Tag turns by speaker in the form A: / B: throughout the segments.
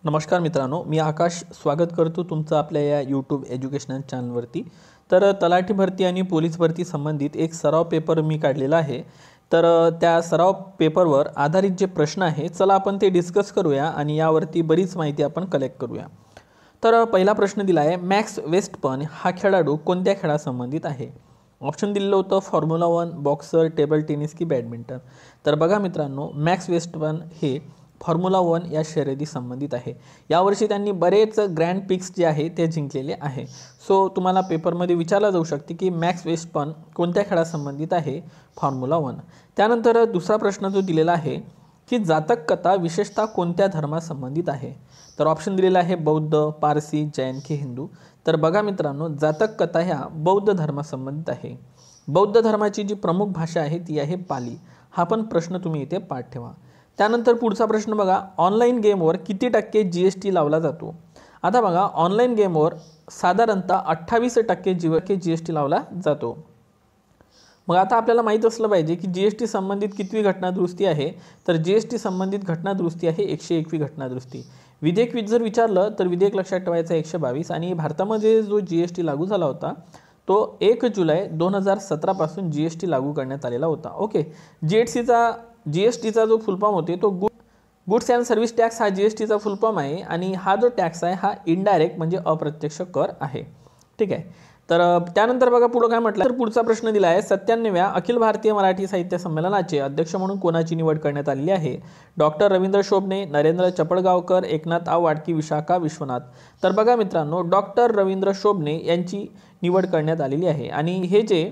A: नमस्कार मित्रांनो, मी आकाश स्वागत करतो तुमचं आपल्या या यूट्यूब एज्युकेशनल चॅनलवरती। तर तलाठी भरती आणि पोलीस भरती संबंधित एक सराव पेपर मी काढलेला आहे। तर त्या सराव पेपरवर आधारित जे प्रश्न आहे चला आपण ते डिस्कस करूया आणि यावरती बरीच माहिती आपण कलेक्ट करूया। तर पहिला प्रश्न दिला आहे, मॅक्स वेस्टपन हा खेळाडू कोणत्या खेळासंबंधित आहे? ऑप्शन दिलेलं होतं फॉर्म्युला 1, बॉक्सर, टेबल टेनिस की बॅडमिंटन। तर बघा मित्रांनो, मॅक्स वेस्टपन हे फॉर्म्युला 1 या शर्यती संबंधित आहे। यावर्षी त्यांनी बरेच ग्रँड पिक्स जे आहे ते जिंकलेले आहे। सो तुम्हाला पेपरमध्ये विचारला जाऊ शकते की मॅक्स वेस्टपन कोणत्या खेळासंबंधित आहे? फॉर्म्युला 1। त्यानंतर दुसरा प्रश्न जो दिलेला आहे की जातक कथा विशेषतः कोणत्या धर्मासंबंधित आहे? तर ऑप्शन दिलेला आहे बौद्ध, पारसी, जैन की हिंदू। तर बघा मित्रांनो, जातक कथा ह्या बौद्ध धर्मासंबंधित आहे। बौद्ध धर्माची जी प्रमुख भाषा आहे ती आहे पाली। हा पण प्रश्न तुम्ही इथे पाठ ठेवा। त्यानंतर पुढचा प्रश्न बघा, ऑनलाईन गेमवर किती टक्के GST लावला जातो? आता बघा, ऑनलाईन गेमवर साधारणतः 28% GST लावला जातो। मग आता आपल्याला माहीत असलं पाहिजे की GST संबंधित कितवी घटना दुरुस्ती आहे? तर GST संबंधित घटना दुरुस्ती आहे 101वी घटना दुरुस्ती। विधेयक जर विचारलं तर विधेयक लक्षात ठेवायचं 122। आणि भारतामध्ये जो GST लागू झाला होता तो 1 जुलै 2017 पासून GST लागू करण्यात आलेला होता। ओके, GSTचा जो फुल फॉर्म होते तो गुड्स अँड सर्व्हिस टॅक्स हा GSTचा फुल फॉर्म आहे। आणि हा जो टॅक्स आहे हा इनडायरेक्ट म्हणजे अप्रत्यक्ष कर आहे। ठीक आहे। तर त्यानंतर बघा पुढे काय म्हटलं, तर पुढचा प्रश्न दिला आहे, 97व्या अखिल भारतीय मराठी साहित्य संमेलनाचे अध्यक्ष म्हणून कोणाची निवड करण्यात आलेली आहे? डॉक्टर रवींद्र शोभणे, नरेंद्र चपळगावकर, एकनाथ आवाड की विशाखा विश्वनाथ? तर बघा मित्रांनो, डॉक्टर रवींद्र शोभणे यांची निवड करण्यात आलेली आहे। आणि हे जे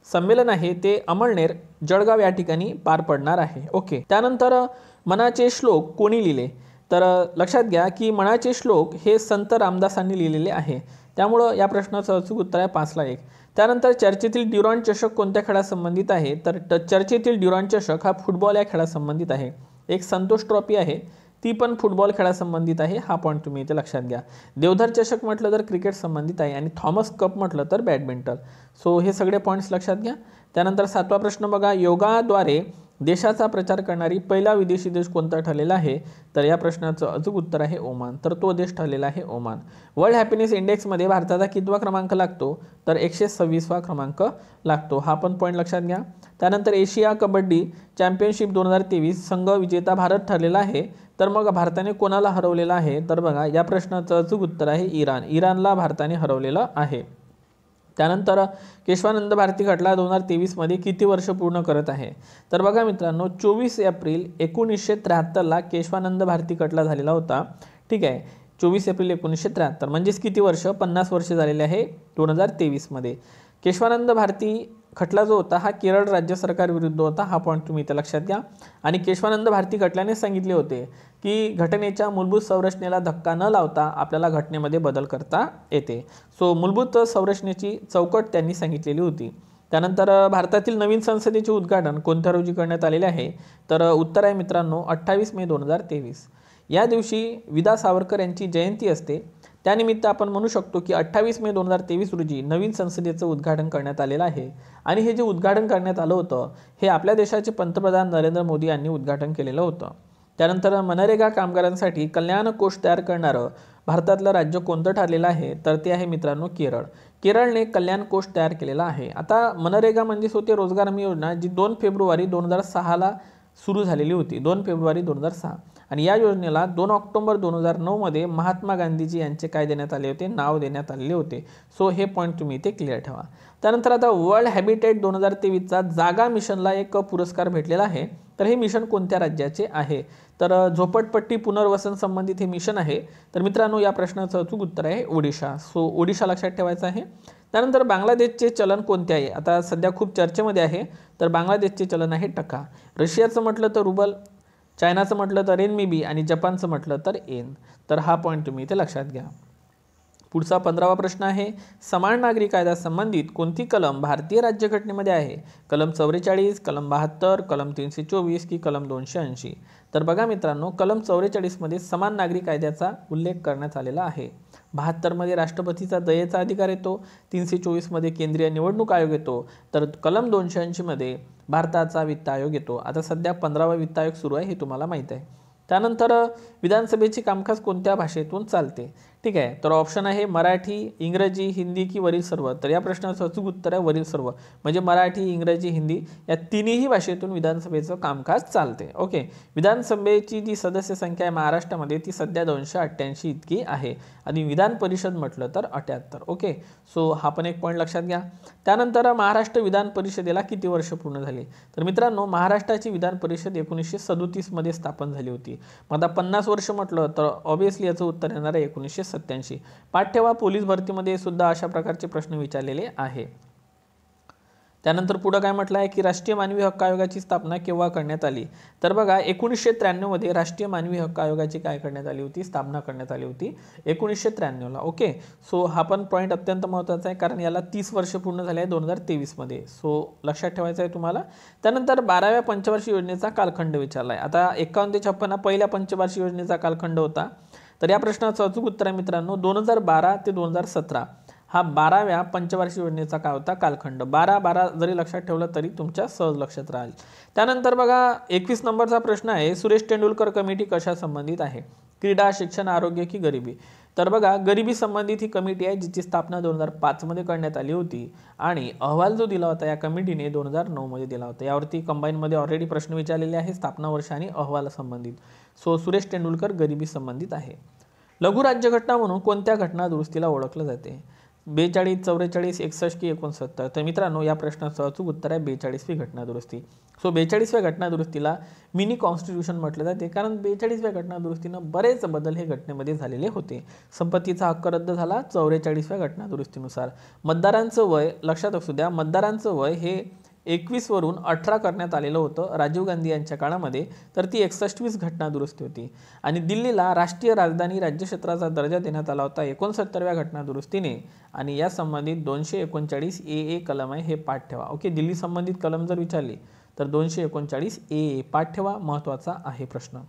A: संमेलन आहे ते अमळनेर जळगाव या ठिकाणी पार पडणार आहे। ओके, त्यानंतर मनाचे श्लोक कोणी लिहिले? तर लक्षात घ्या की मनाचे श्लोक हे संत रामदासांनी लिहिलेले आहे। त्यामुळं या प्रश्नाचं अचूक उत्तर आहे 5ला 1। त्यानंतर चर्चेतील ड्युरॉन्ड चषक कोणत्या खेळासंबंधित आहे? तर चर्चेतील ड्युरॉन्ड चषक हा फुटबॉल या खेळासंबंधित आहे। एक संतोष ट्रॉफी आहे ती पण फुटबॉल खेळासंबंधित आहे। हा पॉईंट तुम्ही इथे लक्षात घ्या। देवधर चषक म्हटलं तर क्रिकेट संबंधित आहे आणि थॉमस कप म्हटलं तर बॅडमिंटन। सो हे सगळे पॉईंट्स लक्षात घ्या। त्यानंतर 7वा प्रश्न बघा, योगाद्वारे देशाचा प्रचार करणारी पहिला विदेशी देश कोणता ठरलेला आहे? तर या प्रश्नाचं अचूक उत्तर आहे ओमान। तर तो देश ठरलेला आहे ओमान। वर्ल्ड हॅपीनेस इंडेक्समध्ये भारताचा कितवा क्रमांक लागतो? तर 126वा क्रमांक लागतो। हा पण पॉईंट लक्षात घ्या। त्यानंतर एशिया कबड्डी चॅम्पियनशिप 2023 संघ विजेता भारत ठरलेला आहे। तर मग भारताने कोणाला हरवलेला आहे? तर बघा या प्रश्नाचं अचूक उत्तर आहे इराण। इराणला भारताने हरवलेलं आहे। त्यानंतर केशवानंद भारती खटला 2023 मध्ये किती वर्ष पूर्ण करत आहे? तर बघा मित्रांनो, 24 एप्रिल 1973ला केशवानंद भारती खटला झालेला होता। ठीक आहे, 24 एप्रिल 1973 म्हणजेच किती वर्ष? 50 वर्ष झालेले आहे 2023 मध्ये। केशवानंद भारती खटला जो होता हा केरळ राज्य सरकार विरुद्ध होता। हा पॉईंट तुम्ही इथे लक्षात घ्या। आणि केशवानंद भारती खटल्याने सांगितले होते की घटनेच्या मूलभूत संरचनेला धक्का न लावता आपल्याला घटनेमध्ये बदल करता येते। सो मूलभूत संरचनेची चौकट त्यांनी सांगितलेली होती। त्यानंतर भारतातील नवीन संसदेचे उद्घाटन कोणत्या रोजी करण्यात आलेले आहे? तर उत्तर आहे मित्रांनो 28 मे 2023। या दिवशी विदा सावरकर यांची जयंती असते। त्यानिमित्त आपण म्हणू शकतो की 28 मे 2023 रोजी नवीन संसदेचं उद्घाटन करण्यात आलेलं आहे। आणि हे जे उद्घाटन करण्यात आलं होतं हे आपल्या देशाचे पंतप्रधान नरेंद्र मोदी यांनी उद्घाटन केलेलं होतं। त्यानंतर मनरेगा कामगारांसाठी कल्याण कोष तयार करणारं भारतातलं राज्य कोणतं ठरलेलं आहे? तर ते आहे मित्रांनो केरळ। केरळने कल्याण कोष तयार केलेला आहे। आता मनरेगा म्हणजेच होते रोजगार हमी योजना, जी 2 फेब्रुवारी 2006ला सुरू झालेली होती। 2 फेब्रुवारी 2006। आणि या योजनेला 2 ऑक्टोबर 2009 मध्ये महात्मा गांधीजी यांचे काय देण्यात आले होते? नाव देण्यात आलेले होते। सो हे पॉईंट तुम्ही इथे क्लिअर ठेवा। त्यानंतर आता वर्ल्ड हॅबिटेट 2023चा जागा मिशनला एक पुरस्कार भेटलेला आहे। तर हे मिशन कोणत्या राज्याचे आहे? तर झोपडपट्टी पुनर्वसन संबंधित हे मिशन आहे। तर मित्रांनो या प्रश्नाचं अचूक उत्तर आहे ओडिशा। सो ओडिशा लक्षात ठेवायचं आहे। त्यानंतर बांगलादेशचे चलन कोणते आहे? आता सध्या खूप चर्चेमध्ये आहे। तर बांगलादेशचे चलन आहे टका। रशियाचं म्हटलं तर रुबल, चायनाचं म्हटलं तर रेनमिबी आणि जपानचं म्हटलं तर येन। तर हा पॉईंट तुम्ही इथे लक्षात घ्या। पुढचा 15वा प्रश्न आहे, समान नागरी कायदा संबंधित कोणती कलम भारतीय राज्यघटनेमध्ये आहे? कलम 44, कलम 72, कलम 324 की कलम 280? तर बघा मित्रांनो, कलम 44 मध्ये समान नागरी कायद्याचा उल्लेख करण्यात आलेला आहे। 72 मध्ये राष्ट्रपतीचा दयेचा अधिकार येतो। 324 मध्ये केंद्रीय निवडणूक आयोग येतो। तर कलम 280 मध्ये भारताचा वित्त आयोग येतो। आता सध्या 15वा वित्त आयोग सुरू आहे हे तुम्हाला माहित आहे। त्यानंतर विधानसभेचे कामकाज कोणत्या भाषेतून चालते? ठीक आहे, तर ऑप्शन आहे मराठी, इंग्रजी, हिंदी की वरील सर्व. तर या प्रश्नाचं अचूक उत्तर आहे वरील सर्व, म्हणजे मराठी, इंग्रजी, हिंदी या तिन्ही भाषेतून विधानसभेचं कामकाज चालते. ओके, विधानसभेची जी सदस्य संख्या आहे महाराष्ट्रामध्ये ती सध्या 288 इतकी आहे आणि विधान परिषद म्हटलं तर 78. ओके, सो हा पण एक पॉईंट लक्षात घ्या. त्यानंतर महाराष्ट्र विधान परिषदेला किती वर्ष पूर्ण झाली? तर मित्रांनो, महाराष्ट्राची विधान परिषद 1937 मध्ये स्थापन झाली होती. मग आता 50 वर्ष म्हटलं तर ऑब्व्हियसली याचं उत्तर येणार आहे 1987. पाठ ठेवा, पोलीस भरतीमध्ये सुद्धा अशा प्रकारचे प्रश्न विचारलेले आहे. त्यानंतर पुढे काय म्हटलं आहे की राष्ट्रीय मानवी हक्क आयोगाची स्थापना केव्हा करण्यात आली? तर बघा 1993 मध्ये राष्ट्रीय मानवी हक्क आयोगाची काय करण्यात आली होती? स्थापना करण्यात आली होती 1993 ला. ओके, सो हा पण पॉईंट अत्यंत महत्त्वाचा आहे कारण याला 30 वर्ष पूर्ण झाले आहे 2023 मध्ये. सो लक्षात ठेवायचं आहे तुम्हाला. त्यानंतर 12व्या पंचवार्षिक योजनेचा कालखंड विचारला आहे. आता 51 ते 56 हा पहिल्या पंचवार्षिक योजनेचा कालखंड होता. तर या प्रश्नाचं अचूक उत्तर आहे मित्रांनो 2012 ते 2017 हा 12व्या पंचवार्षिक योजनेचा काय होता? कालखंड. 12 जरी लक्षात ठेवलं तरी तुमच्या सहज लक्षात राहील. त्यानंतर बघा 21 नंबरचा प्रश्न आहे, सुरेश तेंडुलकर कमिटी कशा संबंधित आहे? क्रीडा, शिक्षण, आरोग्य की गरिबी? तर बघा गरिबी संबंधित ही कमिटी आहे जिची स्थापना 2005 मध्ये करण्यात आली होती आणि अहवाल जो दिला होता या कमिटीने 2009 मध्ये दिला होता. यावरती कंबाईनमध्ये ऑलरेडी प्रश्न विचारलेले आहे स्थापना वर्ष आणि अहवाल संबंधित. सो सुरेश तेंडुलकर गरिबी संबंधित आहे. लघु राज्यघटना म्हणून कोणत्या घटना दुरुस्तीला ओळखलं जाते? 42, 44, 61 की 69? तर मित्रांनो या प्रश्नाचं अचूक उत्तर आहे 42वी घटना दुरुस्ती. सो 42व्या घटना दुरुस्तीला मिनी कॉन्स्टिट्यूशन म्हटलं जाते कारण 42व्या घटना दुरुस्तीनं बरेच बदल हे घटनेमध्ये झालेले होते. संपत्तीचा हक्क रद्द झाला 44व्या घटना दुरुस्तीनुसार. मतदारांचं वय लक्षात असू द्या, मतदारांचं वय हे 21 वरून 18 करण्यात आलेलं होतं राजीव गांधी यांच्या काळामध्ये. तर ती 61वीच घटना दुरुस्ती होती. आणि दिल्लीला राष्ट्रीय राजधानी राज्यक्षेत्राचा दर्जा देण्यात आला होता 69व्या घटना दुरुस्तीने आणि या संबंधित 239 AA कलम आहे, हे पाठ ठेवा. ओके, दिल्ली संबंधित कलम जर विचारली तर 239 AA पाठ ठेवा, महत्त्वाचा आहे प्रश्न.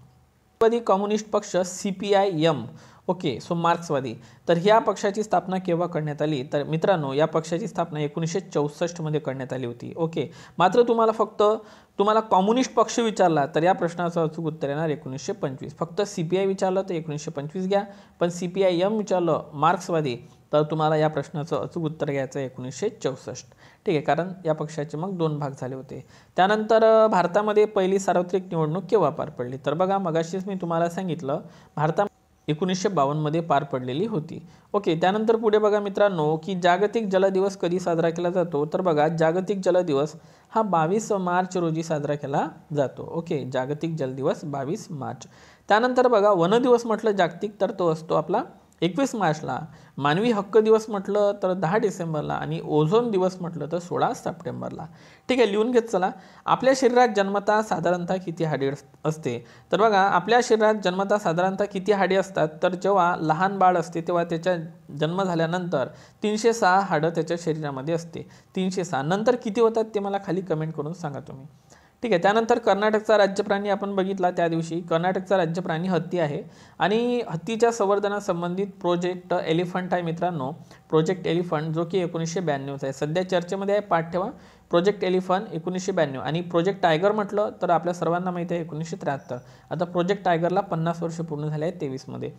A: कम्युनिस्ट पक्ष CPIM. ओके, सो मार्क्सवादी. तर ह्या पक्षाची स्थापना केव्हा करण्यात आली? तर मित्रांनो या पक्षाची स्थापना 1964 मध्ये करण्यात आली होती. ओके, मात्र तुम्हाला कम्युनिस्ट पक्ष विचारला तर या प्रश्नाचं अचूक उत्तर येणार 1925. फक्त CPI विचारलं तर 1925 घ्या, पण CPIM विचारलं मार्क्सवादी तर तुम्हाला या प्रश्नाचं अचूक उत्तर घ्यायचं आहे 1964. ठीक आहे, कारण या पक्षाचे मग 2 भाग झाले होते. त्यानंतर भारतामध्ये पहिली सार्वत्रिक निवडणूक केव्हा पार पडली? तर बघा मगाशीच मी तुम्हाला सांगितलं भारतात 1952 मध्ये पार पडलेली होती. ओके, त्यानंतर पुढे बघा मित्रांनो की जागतिक जल दिवस कधी साजरा केला जातो? तर बघा जागतिक जल दिवस हा 22 मार्च रोजी साजरा केला जातो. ओके, जागतिक जल दिवस 22 मार्च. त्यानंतर बघा वन दिवस म्हटलं जागतिक तर तो असतो आपला 21 मार्चला. मानवी हक्क दिवस म्हटलं तर 10 डिसेंबरला आणि ओझोन दिवस म्हटलं तर 16 सप्टेंबरला. ठीक आहे, लिहून घेत चला. आपल्या शरीरात जन्मतः साधारणतः किती हाडे असते? तर बघा आपल्या शरीरात जन्मतः साधारणतः किती हाडे असतात? तर जेव्हा लहान बाळ असते तेव्हा त्याच्या जन्म झाल्यानंतर 306 हाडं त्याच्या शरीरामध्ये असते. 306 नंतर किती होतात ते मला खाली कमेंट करून सांगा तुम्ही. ठीक आहे, त्यानंतर कर्नाटकचा राज्यप्राणी आपण बघितला त्या दिवशी. कर्नाटकचा राज्यप्राणी हत्ती आहे आणि हत्तीच्या संवर्धनासंबंधित प्रोजेक्ट एलिफंट आहे मित्रांनो. प्रोजेक्ट एलिफंट जो की 1992 आहे, सध्या चर्चेमध्ये आहे. पाठ ठेवा प्रोजेक्ट एलिफंट 1992. आणि प्रोजेक्ट टायगर म्हटलं तर आपल्या सर्वांना माहिती आहे 1973. आता प्रोजेक्ट टायगरला 50 वर्ष पूर्ण झाले आहेत 23 मध्ये.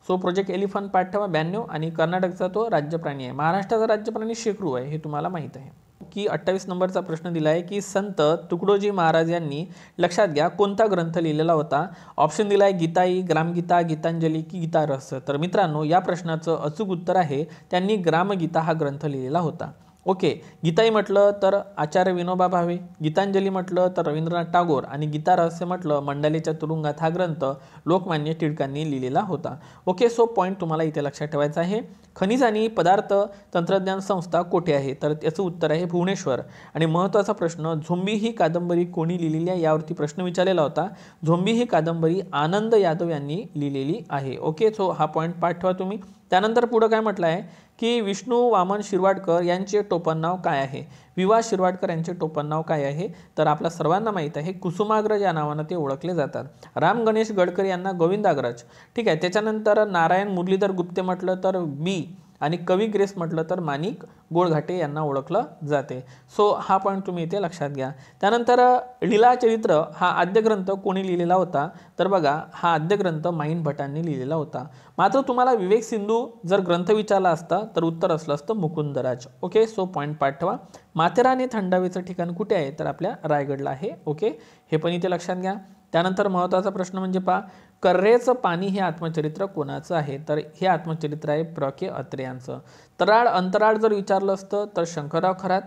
A: सो प्रोजेक्ट एलिफंट पाठ ठेवा 92. आणि कर्नाटकचा तो राज्यप्राणी आहे. महाराष्ट्राचा राज्यप्राणी शेकरू आहे, हे तुम्हाला माहीत आहे. की 28 नंबरचा प्रश्न दिला आहे की संत तुकडोजी महाराज यांनी लक्षात घ्या कोणता ग्रंथ लिहिलेला होता? ऑप्शन दिला आहे गीताई, ग्रामगीता, गीतांजली की गीता रहस्य? तर मित्रांनो या प्रश्नाचं अचूक उत्तर आहे त्यांनी ग्रामगीता हा ग्रंथ लिहिलेला होता. ओके, गीताई म्हटलं तर आचार्य विनोबा भावे, गीतांजली म्हटलं तर रवींद्रनाथ टागोर आणि गीता रहस्य म्हटलं मंडालेच्या तुरुंगात हा ग्रंथ लोकमान्य टिळकांनी लिहिलेला होता. ओके, सो पॉईंट तुम्हाला इथे लक्षात ठेवायचा आहे. खनिज आणि पदार्थ तंत्रज्ञान संस्था कोठे आहे? तर त्याचं उत्तर आहे भुवनेश्वर. आणि महत्त्वाचा प्रश्न झोंबी ही कादंबरी कोणी लिहिलेली आहे यावरती प्रश्न विचारलेला होता. झोंबी ही कादंबरी आनंद यादव यांनी लिहिलेली आहे. ओके, सो हा पॉईंट पाठ ठेवा तुम्ही. त्यानंतर पुढं काय म्हटलं आहे की विष्णू वामन शिरवाडकर यांचे टोपण नाव काय आहे? विवा शिरवाडकर यांचे टोपण नाव काय आहे? तर आपल्या सर्वांना माहीत आहे कुसुमाग्रज या नावानं ते ओळखले जातात. राम गणेश गडकरी यांना गोविंदाग्रज. ठीक आहे, त्याच्यानंतर नारायण मुरलीधर गुप्ते म्हटलं तर बी आणि कवी ग्रेस म्हटलं तर माणिक गोळघाटे यांना ओळखलं जाते. सो हा पॉईंट तुम्ही इथे लक्षात घ्या. त्यानंतर लीलाचरित्र हा आद्यग्रंथ कोणी लिहिलेला होता, तर बघा हा आद्यग्रंथ माईन भटांनी लिहिलेला होता. मात्र तुम्हाला विवेक सिंधू जर ग्रंथ विचारला असता तर उत्तर असलं असतं मुकुंदराज. ओके, सो पॉईंट पाठवा. माथेरान हे थंडावीचं ठिकाण कुठे आहे, तर आपल्या रायगडला आहे. ओके, हे पण इथे लक्षात घ्या. त्यानंतर महत्त्वाचा प्रश्न म्हणजे पहा, कर्रेचं पाणी हे आत्मचरित्र कोणाचं आहे, तर हे आत्मचरित्र आहे प्र के अत्रे यांचं. तराळ अंतराळ जर विचारलं असतं तर शंकरराव खरात.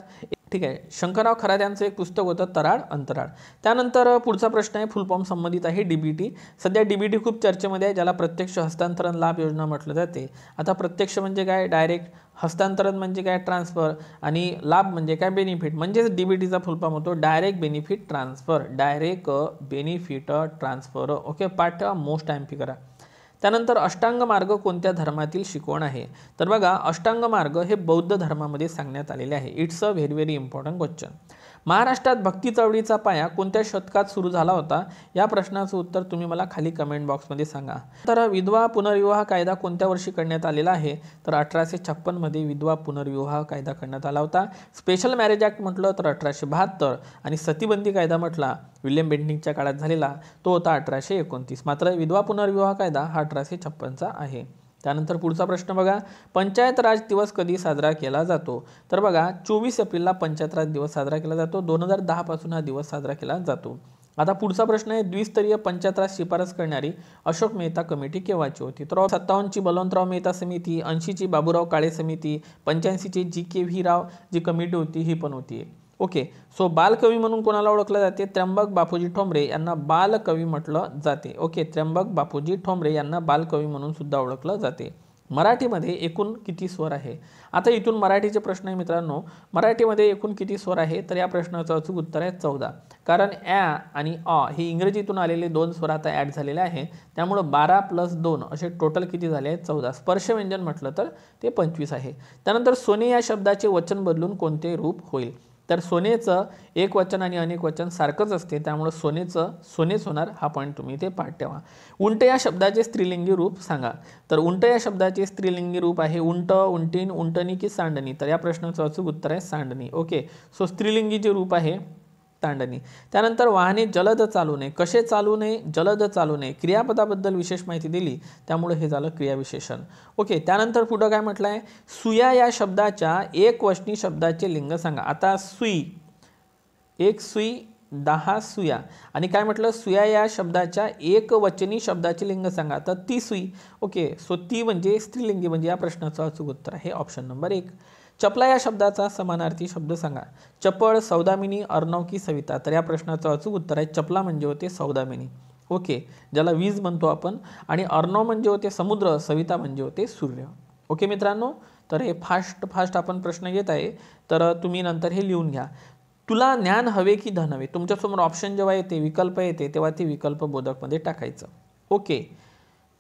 A: ठीक आहे, शंकरराव खरात यांचं एक पुस्तक होतं तराळ अंतराळ. त्यानंतर पुढचा प्रश्न आहे, फुल फॉर्म संबंधित आहे डीबीटी. सध्या डीबीटी खूप चर्चेमध्ये आहे, ज्याला प्रत्यक्ष हस्तांतरण लाभ योजना म्हटलं जाते. आता प्रत्यक्ष म्हणजे काय, डायरेक्ट. हस्तांतरण म्हणजे काय, ट्रान्सफर. आणि लाभ म्हणजे काय, बेनिफिट. म्हणजेच डीबीटीचा फुल फॉर्म होतो direct benefit transfer. Direct benefit transfer. Okay, पाठ मोस्ट एमपी करा. त्यानंतर अष्टांग मार्ग कोणत्या धर्मातील शिकवण आहे, तर बघा अष्टांग मार्ग हे बौद्ध धर्मामध्ये सांगण्यात आलेले आहे. It's a very very important question. महाराष्ट्रात भक्ती चळवळीचा पाया कोणत्या शतकात सुरू झाला होता, या प्रश्नाचं उत्तर तुम्ही मला खाली कमेंट बॉक्समध्ये सांगा. तर विधवा पुनर्विवाह कायदा कोणत्या वर्षी करण्यात आलेला आहे, तर 1856 मध्ये विधवा पुनर्विवाह कायदा करण्यात आला होता. स्पेशल मॅरेज ॲक्ट म्हटलं तर 1872 आणि सतीबंदी कायदा म्हटला विल्यम बेंटिंकच्या काळात झालेला तो होता 1829. मात्र विधवा पुनर्विवाह कायदा हा 1856चा आहे. त्यानंतर पुढचा प्रश्न बघा, पंचायत राज दिवस कधी साजरा केला जातो, तर बघा 24 एप्रिलला पंचायत राज दिवस साजरा केला जातो. 2010 पासून हा दिवस साजरा केला जातो. आता पुढचा प्रश्न आहे, द्विस्तरीय पंचायत राज शिफारस करणारी अशोक मेहता कमिटी केव्हाची होती, तर 57ची बलवंतराव मेहता समिती, 80ची बाबूराव काळे समिती, 85ची GKV राव जी कमिटी होती ही पण होती. ओके, सो बालकवी म्हणून कोणाला ओळखलं जाते, त्र्यंबक बापूजी ठोंबरे यांना बालकवी म्हटलं जाते. ओके, त्र्यंबक बापूजी ठोंबरे यांना बालकवी म्हणून सुद्धा ओळखलं जाते. मराठीमध्ये एकूण किती स्वर आहे, आता इथून मराठीचे प्रश्न आहे मित्रांनो. मराठीमध्ये एकूण किती स्वर आहे, तर या प्रश्नाचं अचूक उत्तर आहे 14. कारण ॲ आणि अ हे इंग्रजीतून आलेले दोन स्वर आता ॲड झालेले आहे, त्यामुळं 12 + 2 असे टोटल किती झाले आहेत, 14. स्पर्शव्यंजन म्हटलं तर ते 25 आहे. त्यानंतर सोने या शब्दाचे वचन बदलून कोणते रूप होईल, तर सोनेचं एक वचन आणि अनेक वचन सारखंच असते, त्यामुळे सोनेचं सोनेच होणार. हा पॉईंट तुम्ही इथे पाठ ठेवा. उंट या शब्दाचे स्त्रीलिंगी रूप सांगा, तर उंट या शब्दाचे स्त्रीलिंगी रूप आहे उंट, उंटीन, उंटणी की सांडणी, तर या प्रश्नाचं अचूक उत्तर आहे सांडणी. ओके, सो स्त्रीलिंगी जे रूप आहे तांडणी. त्यानंतर वाहने जलद चालू नये, कसे चालू नये, जलद चालू नये, क्रियापदाबद्दल विशेष माहिती दिली, त्यामुळे हे झालं क्रियाविशेषण. ओके, त्यानंतर पुढं काय म्हटलं आहे, सुया या शब्दाच्या एक वचनी शब्दाचे लिंग सांगा. आता सुई, एक सुई, 10 सुया. आणि काय म्हटलं, सुया या शब्दाच्या एक वचनी शब्दाचे लिंग सांगा, तर ती सुई. ओके, सो ती म्हणजे स्त्रीलिंगी, म्हणजे या प्रश्नाचं अचूक उत्तर आहे ऑप्शन नंबर 1. चपला या शब्दाचा समानार्थी शब्द सांगा. चपळ, सौदामिनी, अर्णव की सविता, तर या प्रश्नाचं अचूक उत्तर आहे चपला म्हणजे होते सौदामिनी. ओके, ज्याला वीज म्हणतो आपण. आणि अर्णव म्हणजे होते समुद्र, सविता म्हणजे होते सूर्य. ओके मित्रांनो, तर हे फास्ट आपण प्रश्न घेत आहे, तर तुम्ही नंतर हे लिहून घ्या. तुला ज्ञान हवे की धन हवे, तुमच्यासमोर ऑप्शन जेव्हा येते, विकल्प येते, तेव्हा ते विकल्प बोधकमध्ये टाकायचं. ओके,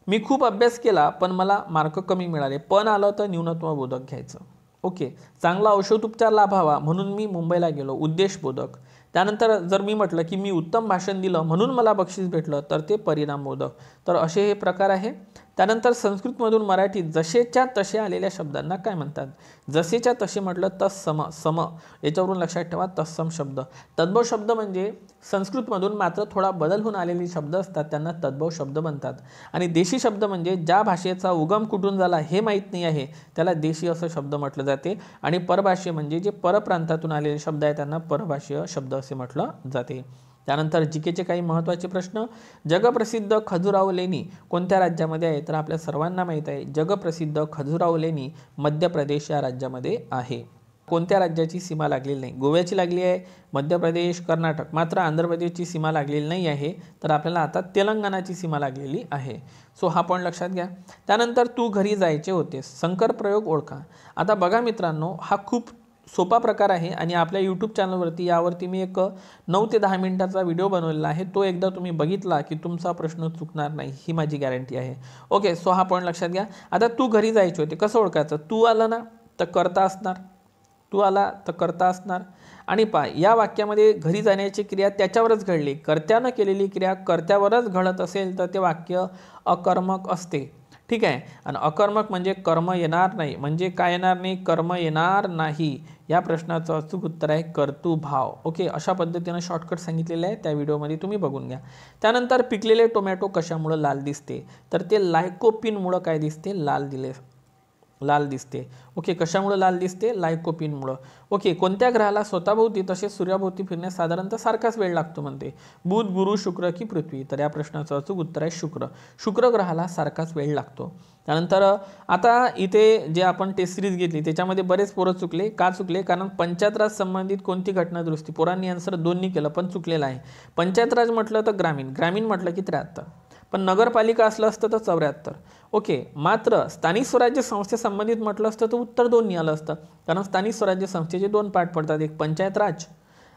A: मी खूप अभ्यास केला पण मला मार्क कमी मिळाले, पण आलं तर न्यूनत्व बोधक घ्यायचं. ओके, चांगला औषधोपचार लाभावा म्हणून मी मुंबईला गेलो, उद्देश बोधक. त्यानंतर जर मी म्हटलं की मी उत्तम भाषण दिलं म्हणून मला बक्षीस भेटलं, तर ते परिणाम बोधक. तर असे हे प्रकार आहे. त्यानंतर संस्कृतमधून मराठीत जसेच्या तसे आलेल्या शब्दांना काय म्हणतात, जसेच्या तसे म्हटलं तत्सम, सम, याच्यावरून लक्षात ठेवा तत्सम शब्द. तद्भव शब्द म्हणजे संस्कृतमधून मात्र थोडा बदल होऊन आलेले शब्द असतात, त्यांना तद्भव शब्द म्हणतात. आणि देशी शब्द म्हणजे ज्या भाषेचा उगम कुठून झाला हे माहीत नाही आहे, त्याला देशी असं शब्द म्हटलं जाते. आणि परभाषीय म्हणजे जे परप्रांतातून आलेले शब्द आहेत त्यांना परभाषीय शब्द असे म्हटलं जाते. त्यानंतर जीकेचे काही महत्त्वाचे प्रश्न. जगप्रसिद्ध खजुराहो लेणी कोणत्या राज्यामध्ये आहे, तर आपल्या सर्वांना माहीत आहे जगप्रसिद्ध खजुराहो लेणी मध्य प्रदेश या राज्यामध्ये आहे. कोणत्या राज्याची सीमा लागलेली नाही, गोव्याची लागली आहे, मध्य प्रदेश, कर्नाटक, मात्र आंध्र प्रदेशची सीमा लागलेली नाही आहे, तर आपल्याला आता तेलंगणाची सीमा लागलेली आहे. सो हा पॉईंट लक्षात घ्या. त्यानंतर तू घरी जायचे होते, संकर प्रयोग ओळखा. आता बघा मित्रांनो, हा खूप सोपा प्रकार आहे आणि आपल्या यूट्यूब चॅनलवरती यावरती मी एक 9 ते 10 मिनिटाचा व्हिडिओ बनवलेला आहे. तो एकदा तुम्ही बघितला की तुमचा प्रश्न चुकणार नाही, ही माझी गॅरंटी आहे. ओके, सो हा पॉईंट लक्षात घ्या. आता तू घरी जायचे होते कसं ओळखायचं, तू आला ना तर कर्ता असणार, तू आला तर कर्ता असणार. आणि या वाक्यामध्ये घरी जाण्याची क्रिया त्याच्यावरच घडली, कर्त्यानं केलेली क्रिया कर्त्यावरच घडत असेल तर ते वाक्य अकर्मक असते. ठीक आहे. आणि अकर्मक म्हणजे कर्म येणार नाही, म्हणजे काय येणार नाही, कर्म येणार नाही. या प्रश्नाचं अचूक उत्तर आहे कर्तृभाव. ओके, अशा पद्धतीनं शॉर्टकट सांगितलेलं आहे, त्या व्हिडिओमध्ये तुम्ही बघून घ्या. त्यानंतर पिकलेले टोमॅटो कशामुळे लाल दिसते, तर ते लायकोपिनमुळं काय दिसते, लाल दिसते. ओके, कशामुळे लाल दिसते, लायकोपिनमुळं. ओके, कोणत्या ग्रहाला स्वतःभोवती तसेच सूर्याभोवती फिरण्यास साधारणतः सारखाच वेळ लागतो म्हणते, बुध, गुरु, शुक्र की पृथ्वी. तर या प्रश्नाचं अचूक उत्तर आहे शुक्र. शुक्र ग्रहाला सारखाच वेळ लागतो. त्यानंतर आता इथे जे आपण टेस्ट सिरीज घेतली त्याच्यामध्ये बरेच पोरं चुकले. का चुकले, कारण पंचायत राज संबंधित कोणती घटना दुरुस्ती, पोरांनी आन्सर दोन्ही केलं पण चुकलेलं आहे. पंचायत राज म्हटलं तर ग्रामीण म्हटलं की 73, पण नगरपालिका असलं असतं तर 74. ओके, मात्र स्थानिक स्वराज्य संस्थेसंबंधित म्हटलं असतं तर उत्तर दोन्ही आलं असतं, कारण स्थानिक स्वराज्य संस्थेचे 2 पार्ट पडतात, एक पंचायत राज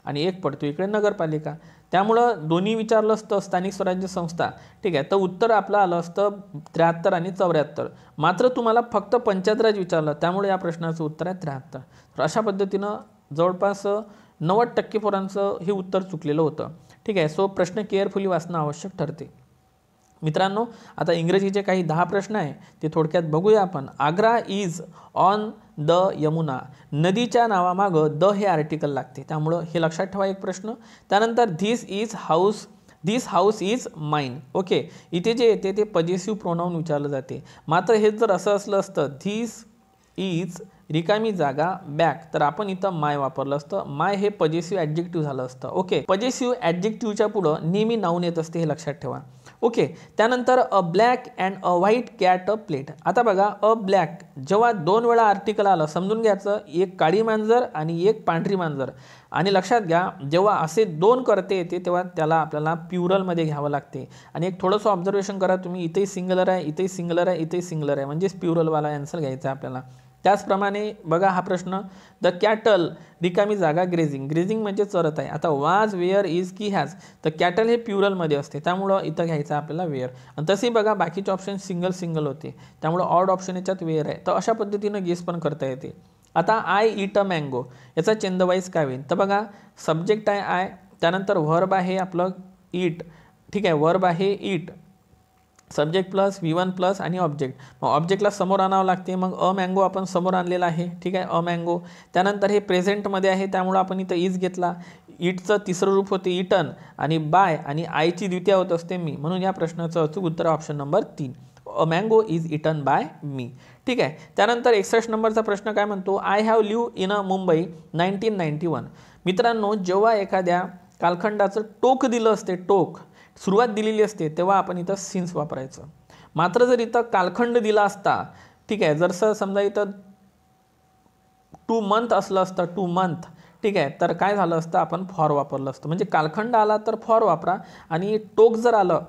A: आणि एक पडतो इकडे नगरपालिका. त्यामुळं दोन्ही विचारलं असतं स्थानिक स्वराज्य संस्था. ठीक आहे, तर उत्तर आपलं आलं असतं 73 आणि 74. मात्र तुम्हाला फक्त पंचायत राज विचारलं, त्यामुळे या प्रश्नाचं उत्तर आहे 73. तर अशा पद्धतीनं जवळपास 90% पोरांचं हे उत्तर चुकलेलं होतं. ठीक आहे, सो प्रश्न केअरफुली वाचणं आवश्यक ठरते. मित्रांनो, आता इंग्रजीचे काही 10 प्रश्न आहे ते थोडक्यात बघूया आपण. Agra is on the Yamuna. नदीच्या नावामागं द हे आर्टिकल लागते, त्यामुळं हे लक्षात ठेवा एक प्रश्न. त्यानंतर दिस हाऊस इज माइन. ओके, इथे जे येते ते पजेसिव्ह प्रोनाऊन विचारलं जाते. मात्र हे जर असं असलं असतं धिस इज रिकामी जागा बॅक, तर आपण इथं माय वापरलं असतं. माय हे पजेसिव्ह ॲडजेक्टिव्ह झालं असतं. ओके, पजेसिव्ह ॲडजेक्टिव्हच्या पुढं नेहमी नाऊन येत असते, हे लक्षात ठेवा. ओके, त्यानंतर a black and a white cat a plate. आता बघा, अ ब्लॅक जेव्हा 2 वेळा आर्टिकल आलं समजून घ्यायचं, एक काळी मांजर आणि एक पांढरी मांजर. आणि लक्षात घ्या, जेव्हा असे 2 करते येते तेव्हा त्याला आपल्याला प्युरलमध्ये घ्यावं लागते. आणि एक थोडंसं ऑब्झर्वेशन करा तुम्ही, इथेही सिंगलर आहे, इथेही सिंगलर आहे, इथेही सिंगलर आहे, म्हणजेच प्युरलवाला आन्सर घ्यायचा आहे आपल्याला. त्याचप्रमाणे बघा हा प्रश्न, द कॅटल रिकामी जागा ग्रेझिंग म्हणजे चरत आहे. आता वाज, वेअर, इज की हॅज, तर कॅटल हे प्युरलमध्ये असते, त्यामुळं इथं घ्यायचं आपल्याला वेअर. आणि तसे बघा बाकीचे ऑप्शन सिंगल होते, त्यामुळं ऑड ऑप्शन याच्यात वेअर आहे. तर अशा पद्धतीनं गेस पण करता येते. आता आय इट अ मँगो, याचा चेंदवाईज काय होईल, तर बघा सब्जेक्ट आहे आय, त्यानंतर व्हर्ब आहे आपलं इट. ठीक आहे, व्हर्ब आहे it, subject plus V1 plus आणि ऑब्जेक्ट. मग ऑब्जेक्टला समोर आणावं लागते, मग अ मँगो आपण समोर आणलेला आहे. ठीक आहे, अ मँगो. त्यानंतर हे प्रेझेंटमध्ये आहे, त्यामुळं आपण इथं इज घेतला. इटचं तिसरं रूप होते इटन, आणि बाय आणि आयची द्वितीय होत असते मी, म्हणून या प्रश्नाचं अचूक उत्तर option number 3, a mango is eaten by me. ठीक आहे, त्यानंतर 61 नंबरचा प्रश्न काय म्हणतो, I have live in a Mumbai 1991. मित्रांनो, जेव्हा एखाद्या कालखंडाचं टोक दिलं असते, टोक सुरुवात दिलेली असते, तेव्हा आपण इथं सिन्स वापरायचं. मात्र जर इथं कालखंड दिला असता, ठीक आहे, जर समजा इथं 2 मंथ असलं असतं, 2 मंथ, ठीक आहे, तर काय झालं असतं, आपण फॉर वापरलं असतं. म्हणजे कालखंड आला तर फॉर वापरा, आणि टोक जर आलं,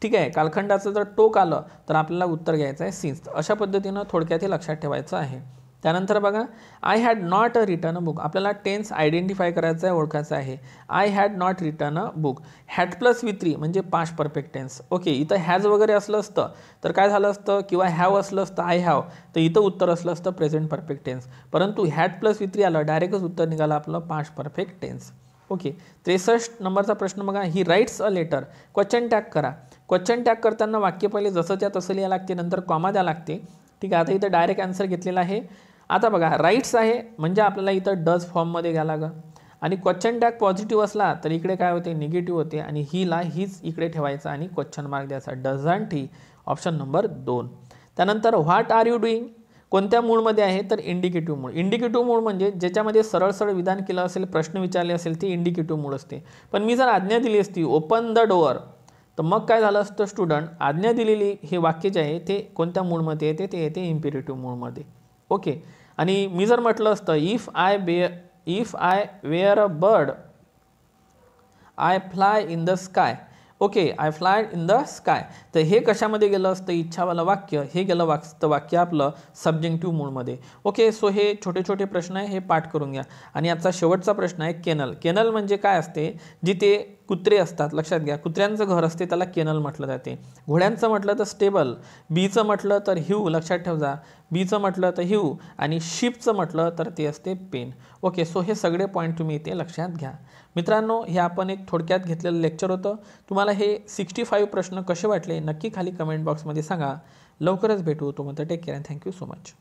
A: ठीक आहे, कालखंडाचं जर टोक आलं तर आपल्याला उत्तर घ्यायचं आहे सिन्स. अशा पद्धतीनं थोडक्यात हे लक्षात ठेवायचं आहे. त्यानंतर बघा, I had not return a book. आपल्याला टेन्स आयडेंटिफाय करायचं आहे, ओळखायचं आहे. I had not return a book. Had plus V3 म्हणजे पास्ट परफेक्ट टेन्स. ओके, इथं हॅज वगैरे असलं असतं तर काय झालं असतं, किंवा हॅव असलं असतं, आय हॅव, तर इथं उत्तर असलं असतं प्रेझेंट परफेक्ट टेन्स. परंतु हॅड प्लस V3 आलं, डायरेक्टच उत्तर निघालं आपलं पास्ट परफेक्ट टेन्स. ओके, 63 नंबरचा प्रश्न बघा, he writes a letter. Question tag करा. क्वेश्चन टॅग करताना वाक्य पहिले जसं त्या तसं लिहायला लागते, नंतर कॉमा द्यावं लागते. ठीक आहे, आता इथं डायरेक्ट आन्सर घेतलेला आहे. आता बघा, राईट्स आहे म्हणजे आपल्याला इथं डज फॉर्ममध्ये घ्यावं लागेल, आणि क्वेश्चन टॅग पॉझिटिव्ह असला तर इकडे काय होते, निगेटिव्ह होते, आणि हीच इकडे ठेवायचा आणि क्वेश्चन मार्क द्यायचा. Doesn't he option number 2. त्यानंतर व्हॉट आर यू डुईंग कोणत्या मूडमध्ये आहे, तर इंडिकेटिव्ह मूड. इंडिकेटिव्ह मूड म्हणजे ज्याच्यामध्ये सरळ विधान केलं असेल, प्रश्न विचारले असेल, ते इंडिकेटिव्ह मूड असते. पण मी जर आज्ञा दिली असती ओपन द डोअर, तर मग काय झालं असतं स्टुडंट, आज्ञा दिलेली हे वाक्य जे आहे ते कोणत्या मूडमध्ये येते, ते येते इम्पेरेटिव्ह मूडमध्ये. ओके, आणि मी जर म्हटलं असतं if I were a bird I fly in the sky. Okay, I fly in the sky, तर हे कशामध्ये गेलं असतं, इच्छावालं वाक्य, हे गेलं वाक्य आपलं सब्जेक्टिव्ह मूडमध्ये. ओके, सो हे छोटे प्रश्न आहे, हे पाठ करून घ्या. आणि आजचा शेवटचा प्रश्न आहे केनल. केनल म्हणजे काय असते, जिथे कुत्रे असतात. लक्षात घ्या, कुत्र्यांचं घर असते त्याला केनल म्हटलं जाते. घोड्यांचं म्हटलं तर स्टेबल, बीचं म्हटलं तर ह्यू, लक्षात ठेवा, बीचं म्हटलं तर ह्यू, आणि शिपचं म्हटलं तर ते असते पेन. ओके, सो हे सगळे पॉईंट तुम्ही इथे लक्षात घ्या. मित्रांनो, हे आपण एक थोडक्यात घेतलेलं लेक्चर होतं. तुम्हाला हे 65 प्रश्न कसे वाटले नक्की खाली कमेंट बॉक्समध्ये सांगा. लवकरच भेटू. तोपर्यंत take care and thank you so much.